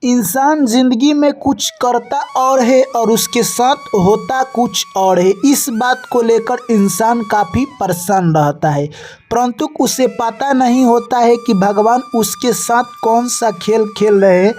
इंसान जिंदगी में कुछ करता और है और उसके साथ होता कुछ और है। इस बात को लेकर इंसान काफ़ी परेशान रहता है, परंतु उसे पता नहीं होता है कि भगवान उसके साथ कौन सा खेल खेल रहे हैं,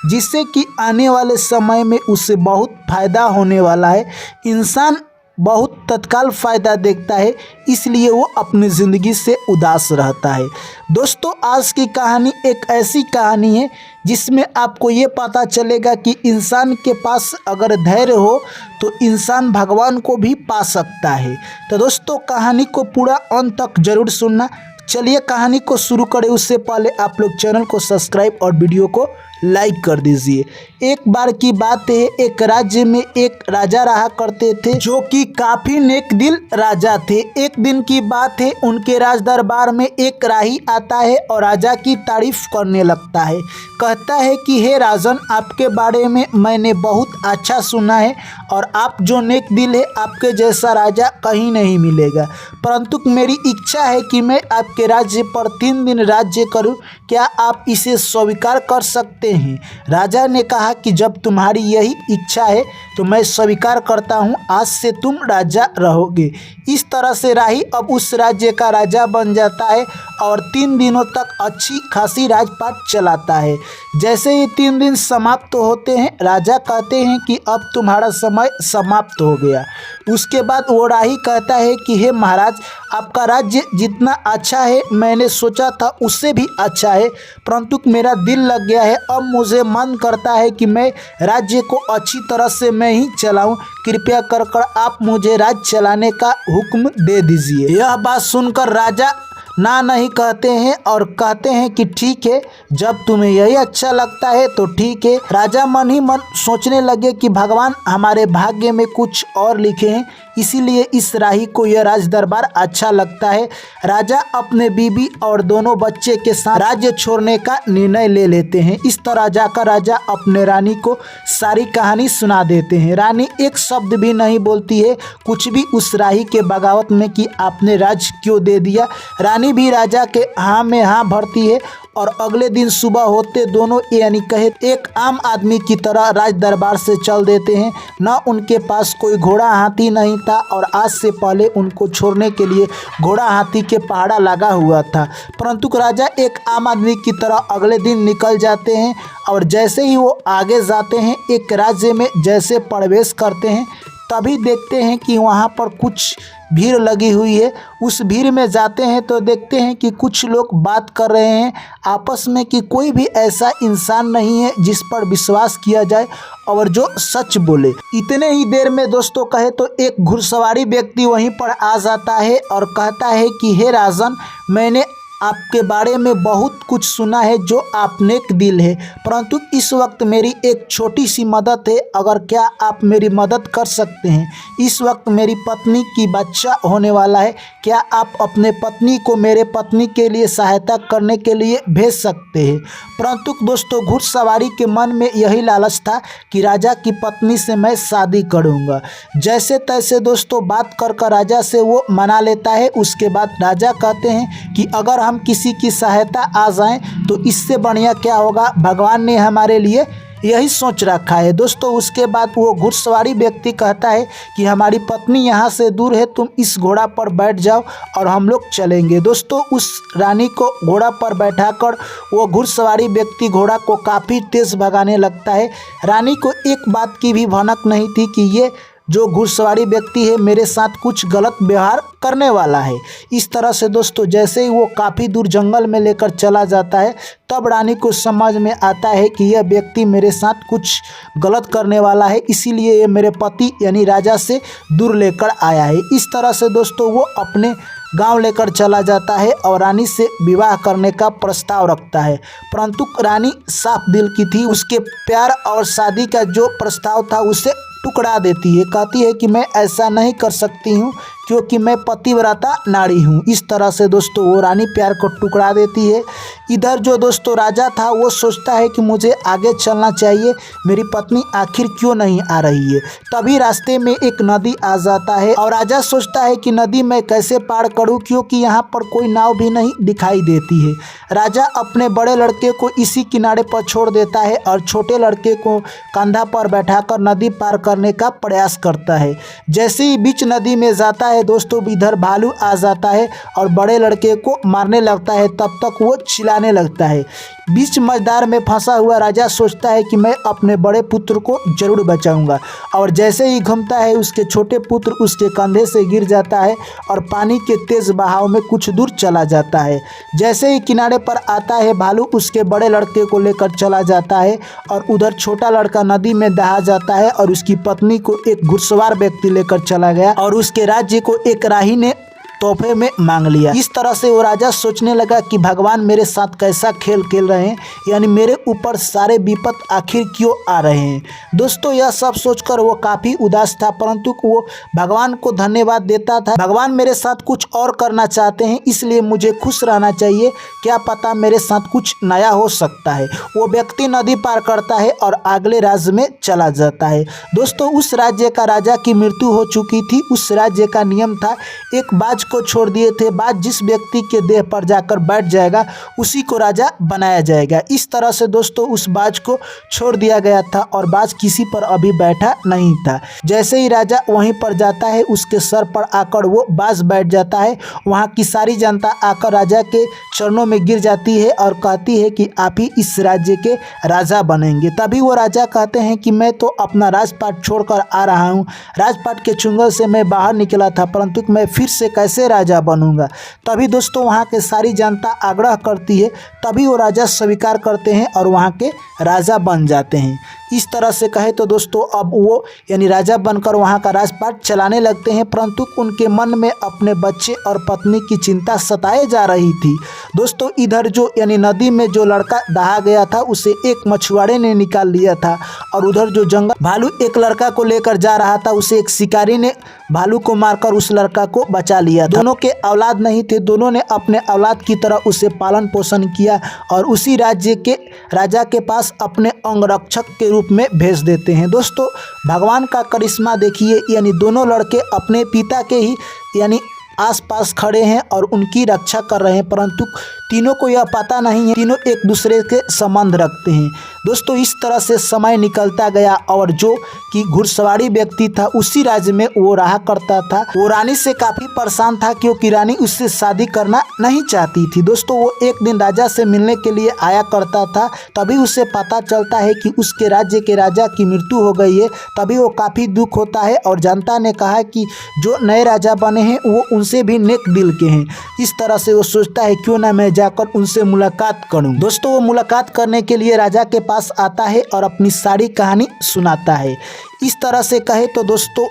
जिससे कि आने वाले समय में उसे बहुत फ़ायदा होने वाला है। इंसान बहुत तत्काल फ़ायदा देखता है, इसलिए वो अपनी ज़िंदगी से उदास रहता है। दोस्तों, आज की कहानी एक ऐसी कहानी है जिसमें आपको ये पता चलेगा कि इंसान के पास अगर धैर्य हो तो इंसान भगवान को भी पा सकता है। तो दोस्तों, कहानी को पूरा अंत तक ज़रूर सुनना। चलिए कहानी को शुरू करें, उससे पहले आप लोग चैनल को सब्सक्राइब और वीडियो को लाइक कर दीजिए। एक बार की बात है, एक राज्य में एक राजा रहा करते थे जो कि काफ़ी नेक दिल राजा थे। एक दिन की बात है, उनके राज दरबार में एक राही आता है और राजा की तारीफ करने लगता है। कहता है कि हे राजन, आपके बारे में मैंने बहुत अच्छा सुना है और आप जो नेक दिल है, आपके जैसा राजा कहीं नहीं मिलेगा। परंतु मेरी इच्छा है कि मैं आपके राज्य पर 3 दिन राज्य करूं। क्या आप इसे स्वीकार कर सकते हैं? राजा ने कहा कि जब तुम्हारी यही इच्छा है तो मैं स्वीकार करता हूं, आज से तुम राजा रहोगे। इस तरह से राही अब उस राज्य का राजा बन जाता है और 3 दिनों तक अच्छी खासी राजपाट चलाता है। जैसे ही 3 दिन समाप्त होते हैं, राजा कहते हैं कि अब तुम्हारा समय समाप्त हो गया। उसके बाद वो राही कहता है कि हे महाराज, आपका राज्य जितना अच्छा है मैंने सोचा था उससे भी अच्छा है, परंतु मेरा दिल लग गया है। अब मुझे मन करता है कि मैं राज्य को अच्छी तरह से मैं ही चलाऊं। कृपया कर आप मुझे राज्य चलाने का हुक्म दे दीजिए। यह बात सुनकर राजा ना नहीं कहते हैं और कहते हैं कि ठीक है, जब तुम्हें यही अच्छा लगता है तो ठीक है। राजा मन ही मन सोचने लगे कि भगवान हमारे भाग्य में कुछ और लिखे हैं, इसीलिए इस राही को यह राज दरबार अच्छा लगता है। राजा अपने बीबी और दोनों बच्चे के साथ राज्य छोड़ने का निर्णय ले लेते हैं। इस तरह जाकर राजा अपने रानी को सारी कहानी सुना देते हैं। रानी एक शब्द भी नहीं बोलती है, कुछ भी उस राही के बगावत में कि आपने राज्य क्यों दे दिया। रानी भी राजा के हाँ में हाँ भरती है और अगले दिन सुबह होते दोनों यानी कहे एक आम आदमी की तरह राज दरबार से चल देते हैं। न उनके पास कोई घोड़ा हाथी नहीं था और आज से पहले उनको छोड़ने के लिए घोड़ा हाथी के पहाड़ा लगा हुआ था, परंतु राजा एक आम आदमी की तरह अगले दिन निकल जाते हैं और जैसे ही वो आगे जाते हैं, एक राज्य में जैसे प्रवेश करते हैं, तभी देखते हैं कि वहाँ पर कुछ भीड़ लगी हुई है। उस भीड़ में जाते हैं तो देखते हैं कि कुछ लोग बात कर रहे हैं आपस में कि कोई भी ऐसा इंसान नहीं है जिस पर विश्वास किया जाए और जो सच बोले। इतने ही देर में दोस्तों कहे तो एक घुड़सवारी व्यक्ति वहीं पर आ जाता है और कहता है कि हे राजन, मैंने आपके बारे में बहुत कुछ सुना है जो आप नेक दिल है, परंतु इस वक्त मेरी एक छोटी सी मदद है। अगर क्या आप मेरी मदद कर सकते हैं? इस वक्त मेरी पत्नी की बच्चा होने वाला है, क्या आप अपने पत्नी को मेरे पत्नी के लिए सहायता करने के लिए भेज सकते हैं? परंतु दोस्तों, घुड़सवारी के मन में यही लालच था कि राजा की पत्नी से मैं शादी करूँगा। जैसे तैसे दोस्तों बात कर राजा से वो मना लेता है। उसके बाद राजा कहते हैं कि अगर हम किसी की सहायता आ जाएं तो इससे बढ़िया क्या होगा, भगवान ने हमारे लिए यही सोच रखा है। दोस्तों, उसके बाद वो घुड़सवारी व्यक्ति कहता है कि हमारी पत्नी यहाँ से दूर है, तुम इस घोड़ा पर बैठ जाओ और हम लोग चलेंगे। दोस्तों, उस रानी को घोड़ा पर बैठाकर वो घुड़सवारी व्यक्ति घोड़ा को काफ़ी तेज़ भगाने लगता है। रानी को एक बात की भी भनक नहीं थी कि ये जो घुड़सवारी व्यक्ति है मेरे साथ कुछ गलत व्यवहार करने वाला है। इस तरह से दोस्तों जैसे ही वो काफ़ी दूर जंगल में लेकर चला जाता है, तब रानी को समझ में आता है कि यह व्यक्ति मेरे साथ कुछ गलत करने वाला है, इसीलिए ये मेरे पति यानी राजा से दूर लेकर आया है। इस तरह से दोस्तों वो अपने गांव लेकर चला जाता है और रानी से विवाह करने का प्रस्ताव रखता है, परंतु रानी साफ दिल की थी। उसके प्यार और शादी का जो प्रस्ताव था उसे टुकड़ा देती है। कहती है कि मैं ऐसा नहीं कर सकती हूँ, क्योंकि मैं पतिव्रता नारी हूँ। इस तरह से दोस्तों वो रानी प्यार को टुकड़ा देती है। इधर जो दोस्तों राजा था वो सोचता है कि मुझे आगे चलना चाहिए, मेरी पत्नी आखिर क्यों नहीं आ रही है। तभी रास्ते में एक नदी आ जाता है और राजा सोचता है कि नदी मैं कैसे पार करूं, क्योंकि यहाँ पर कोई नाव भी नहीं दिखाई देती है। राजा अपने बड़े लड़के को इसी किनारे पर छोड़ देता है और छोटे लड़के को कंधा पर बैठाकर नदी पार करने का प्रयास करता है। जैसे ही बीच नदी में जाता है दोस्तों, इधर भालू आ जाता है और बड़े लड़के को मारने लगता है। तब तक वो चिल्लाने लगता है। बीच मझधार में फंसा हुआ राजा सोचता है कि मैं अपने बड़े पुत्र को जरूर बचाऊंगा, और जैसे ही घूमता है उसके छोटे पुत्र उसके कंधे से गिर जाता है और पानी के तेज बहाव में कुछ दूर चला जाता है। जैसे ही किनारे पर आता है भालू उसके बड़े लड़के को लेकर चला जाता है और उधर छोटा लड़का नदी में दहा जाता है और उसकी पत्नी को एक घुड़सवार व्यक्ति लेकर चला गया और उसके राज्य को एक राही ने तोहफे में मांग लिया। इस तरह से वो राजा सोचने लगा कि भगवान मेरे साथ कैसा खेल खेल रहे हैं, यानी मेरे ऊपर सारे विपत आखिर क्यों आ रहे हैं। दोस्तों यह सब सोचकर वो काफ़ी उदास था, परंतु वो भगवान को धन्यवाद देता था। भगवान मेरे साथ कुछ और करना चाहते हैं, इसलिए मुझे खुश रहना चाहिए, क्या पता मेरे साथ कुछ नया हो सकता है। वो व्यक्ति नदी पार करता है और अगले राज्य में चला जाता है। दोस्तों उस राज्य का राजा की मृत्यु हो चुकी थी। उस राज्य का नियम था, एक बाज को छोड़ दिए थे, बाज जिस व्यक्ति के देह पर जाकर बैठ जाएगा उसी को राजा बनाया जाएगा। इस तरह से दोस्तों उस बाज को छोड़ दिया गया था और बाज किसी पर अभी बैठा नहीं था। जैसे ही राजा वहीं पर जाता है उसके सर पर आकर वो बाज बैठ जाता है। वहाँ की सारी जनता आकर राजा के चरणों में गिर जाती है और कहती है कि आप ही इस राज्य के राजा बनेंगे। तभी वो राजा कहते हैं कि मैं तो अपना राजपाट छोड़कर आ रहा हूँ, राजपाट के चुंगल से मैं बाहर निकला था, परंतु मैं फिर से कैसे राजा बनूंगा। तभी दोस्तों वहाँ के सारी जनता आग्रह करती है, तभी वो राजा स्वीकार करते हैं और वहाँ के राजा बन जाते हैं। इस तरह से कहे तो दोस्तों अब वो यानी राजा बनकर वहाँ का राजपाट चलाने लगते हैं, परंतु उनके मन में अपने बच्चे और पत्नी की चिंता सताए जा रही थी। दोस्तों इधर जो यानी नदी में जो लड़का दहा गया था उसे एक मछुआरे ने निकाल लिया था, और उधर जो जंगल भालू एक लड़का को लेकर जा रहा था उसे एक शिकारी ने भालू को मारकर उस लड़का को बचा लिया। दोनों के औलाद नहीं थे, दोनों ने अपने औलाद की तरह उसे पालन पोषण किया और उसी राज्य के राजा के पास अपने अंगरक्षक के रूप में भेज देते हैं। दोस्तों भगवान का करिश्मा देखिए, यानी दोनों लड़के अपने पिता के ही यानी आसपास खड़े हैं और उनकी रक्षा कर रहे हैं, परंतु तीनों को यह पता नहीं है, तीनों एक दूसरे के संबंध रखते हैं। दोस्तों इस तरह से समय निकलता गया और जो कि घुड़सवारी व्यक्ति था उसी राज्य में वो रहा करता था। वो रानी से काफ़ी परेशान था क्योंकि रानी उससे शादी करना नहीं चाहती थी। दोस्तों वो एक दिन राजा से मिलने के लिए आया करता था, तभी उसे पता चलता है कि उसके राज्य के राजा की मृत्यु हो गई है। तभी वो काफ़ी दुख होता है और जनता ने कहा कि जो नए राजा बने हैं वो उनसे भी नेक दिल के हैं। इस तरह से वो सोचता है क्यों ना मैं जाकर उनसे मुलाकात करूं। दोस्तों वो मुलाकात करने के लिए राजा के पास आता है और अपनी सारी कहानी सुनाता है। इस तरह से कहे तो दोस्तों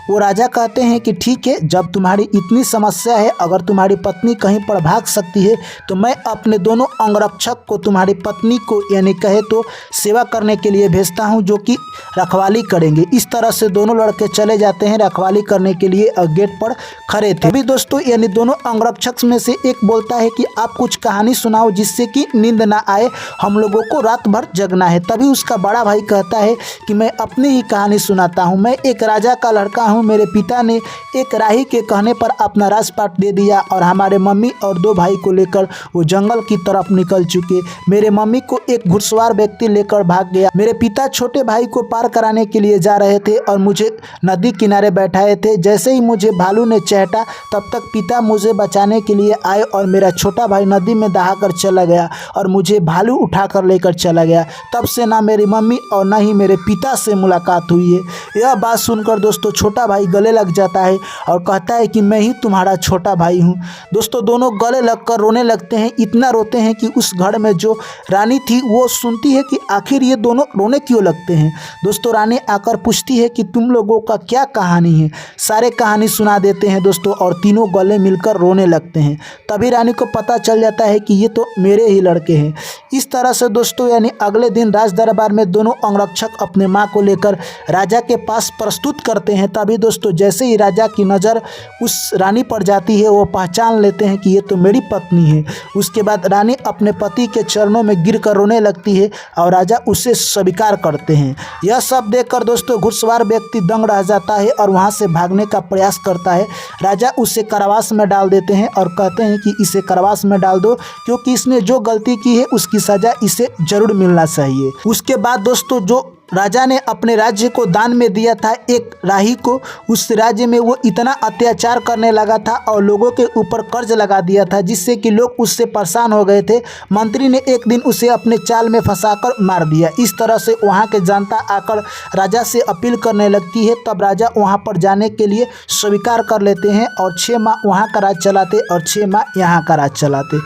वो राजा कहते हैं कि ठीक है, जब तुम्हारी इतनी समस्या है, अगर तुम्हारी पत्नी कहीं पर भाग सकती है तो मैं अपने दोनों अंगरक्षक को तुम्हारी पत्नी को यानी कहे तो सेवा करने के लिए भेजता हूं, जो कि रखवाली करेंगे। इस तरह से दोनों लड़के चले जाते हैं रखवाली करने के लिए और गेट पर खड़े थे। अभी दोस्तों यानी दोनों अंगरक्षक में से एक बोलता है कि आप कुछ कहानी सुनाओ जिससे कि नींद ना आए, हम लोगों को रात भर जगना है। तभी उसका बड़ा भाई कहता है कि मैं अपनी ही कहानी सुनाता हूँ। मैं एक राजा का लड़का हूँ, मेरे पिता ने एक राही के कहने पर अपना राजपाट दे दिया और हमारे मम्मी और दो भाई को लेकर वो जंगल की तरफ निकल चुके। मेरे मम्मी को एक घुड़सवार व्यक्ति लेकर भाग गया। मेरे पिता छोटे भाई को पार कराने के लिए जा रहे थे और मुझे नदी किनारे बैठाए थे। जैसे ही मुझे भालू ने चहटा तब तक पिता मुझे बचाने के लिए आए और मेरा छोटा भाई नदी में दहाकर चला गया और मुझे भालू उठाकर लेकर चला गया। तब से ना मेरी मम्मी और ना ही मेरे पिता से मुलाकात हुई है। यह बात सुनकर दोस्तों छोटा भाई गले लग जाता है और कहता है कि मैं ही तुम्हारा छोटा भाई हूँ। दोस्तों दोनों गले लगकर रोने लगते हैं, इतना रोते हैं कि उस घर में जो रानी थी वो सुनती है कि आखिर ये दोनों रोने क्यों लगते हैं। दोस्तों रानी आकर पूछती है कि तुम लोगों का क्या कहानी है। सारे कहानी सुना देते हैं दोस्तों और तीनों गले मिलकर रोने लगते हैं। तभी रानी को पता चल जाता है कि ये तो मेरे ही लड़के हैं। इस तरह से दोस्तों यानी अगले दिन राज दरबार में दोनों अंगरक्षक अपने माँ को लेकर राजा के पास प्रस्तुत करते हैं, तभी दोस्तों जैसे ही राजा की नज़र उस रानी पर जाती है वो पहचान लेते हैं कि ये तो मेरी पत्नी है। उसके बाद रानी अपने पति के चरणों में गिर कर रोने लगती है और राजा उसे स्वीकार करते हैं। यह सब देखकर दोस्तों घुड़सवार व्यक्ति दंग रह जाता है और वहाँ से भागने का प्रयास करता है। राजा उसे कारावास में डाल देते हैं और कहते हैं कि इसे कारावास में डाल दो, क्योंकि इसने जो गलती की है उसकी सज़ा इसे जरूर मिलना चाहिए। उसके बाद दोस्तों जो राजा ने अपने राज्य को दान में दिया था एक राही को, उस राज्य में वो इतना अत्याचार करने लगा था और लोगों के ऊपर कर्ज लगा दिया था, जिससे कि लोग उससे परेशान हो गए थे। मंत्री ने एक दिन उसे अपने चाल में फंसाकर मार दिया। इस तरह से वहाँ के जनता आकर राजा से अपील करने लगती है। तब राजा वहाँ पर जाने के लिए स्वीकार कर लेते हैं और 6 माह वहाँ का राज चलाते और 6 माह यहाँ का राज चलाते।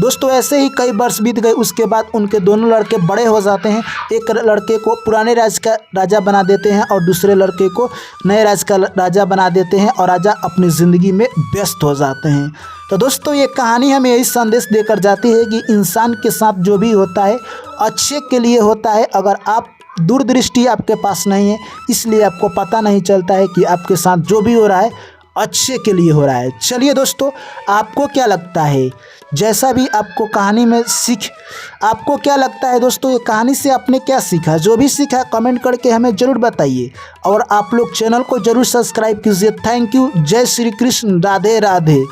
दोस्तों ऐसे ही कई वर्ष बीत गए। उसके बाद उनके दोनों लड़के बड़े हो जाते हैं। एक लड़के को पुराने राज्य का राजा बना देते हैं और दूसरे लड़के को नए राज्य का राजा बना देते हैं और राजा अपनी ज़िंदगी में व्यस्त हो जाते हैं। तो दोस्तों ये कहानी हमें यही संदेश देकर जाती है कि इंसान के साथ जो भी होता है अच्छे के लिए होता है। अगर आप दूरदृष्टि आपके पास नहीं है, इसलिए आपको पता नहीं चलता है कि आपके साथ जो भी हो रहा है अच्छे के लिए हो रहा है। चलिए दोस्तों, आपको क्या लगता है, जैसा भी आपको कहानी में आपको क्या लगता है दोस्तों, ये कहानी से आपने क्या सीखा? जो भी सीखा कमेंट करके हमें ज़रूर बताइए और आप लोग चैनल को ज़रूर सब्सक्राइब कीजिए। Thank you. जय श्री कृष्ण। राधे राधे।